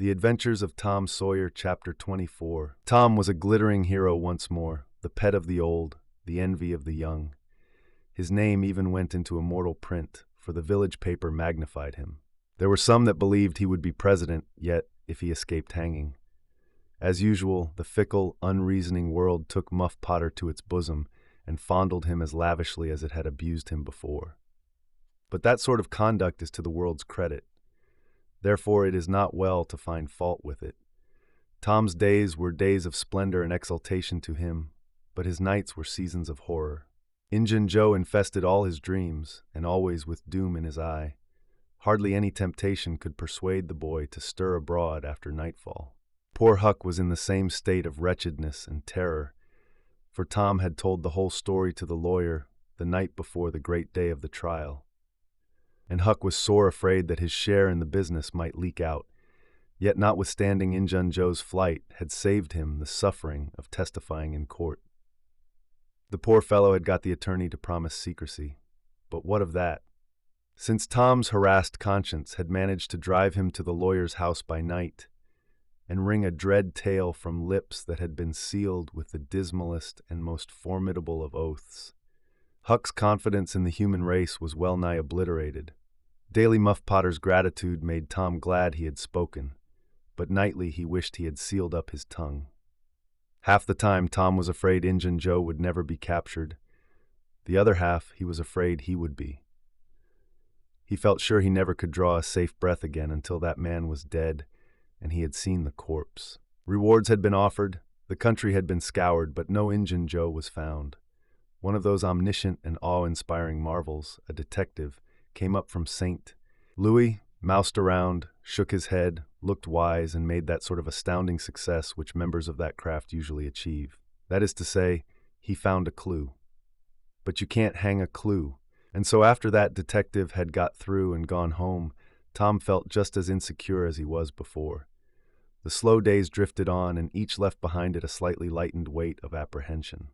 The Adventures of Tom Sawyer, Chapter 24. Tom was a glittering hero once more, the pet of the old, the envy of the young. His name even went into immortal print, for the village paper magnified him. There were some that believed he would be president, yet, if he escaped hanging. As usual, the fickle, unreasoning world took Muff Potter to its bosom and fondled him as lavishly as it had abused him before. But that sort of conduct is to the world's credit. Therefore, it is not well to find fault with it. Tom's days were days of splendor and exultation to him, but his nights were seasons of horror. Injun Joe infested all his dreams, and always with doom in his eye. Hardly any temptation could persuade the boy to stir abroad after nightfall. Poor Huck was in the same state of wretchedness and terror, for Tom had told the whole story to the lawyer the night before the great day of the trial. And Huck was sore afraid that his share in the business might leak out, yet notwithstanding Injun Joe's flight had saved him the suffering of testifying in court. The poor fellow had got the attorney to promise secrecy, but what of that? Since Tom's harassed conscience had managed to drive him to the lawyer's house by night and wring a dread tale from lips that had been sealed with the dismalest and most formidable of oaths, Huck's confidence in the human race was well nigh obliterated. Daily Muff Potter's gratitude made Tom glad he had spoken, but nightly he wished he had sealed up his tongue. Half the time Tom was afraid Injun Joe would never be captured. The other half he was afraid he would be. He felt sure he never could draw a safe breath again until that man was dead and he had seen the corpse. Rewards had been offered, the country had been scoured, but no Injun Joe was found. One of those omniscient and awe-inspiring marvels, a detective, came up from St. Louis, moused around, shook his head, looked wise, and made that sort of astounding success which members of that craft usually achieve. That is to say, he found a clue. But you can't hang a clue. And so after that detective had got through and gone home, Tom felt just as insecure as he was before. The slow days drifted on, and each left behind it a slightly lightened weight of apprehension.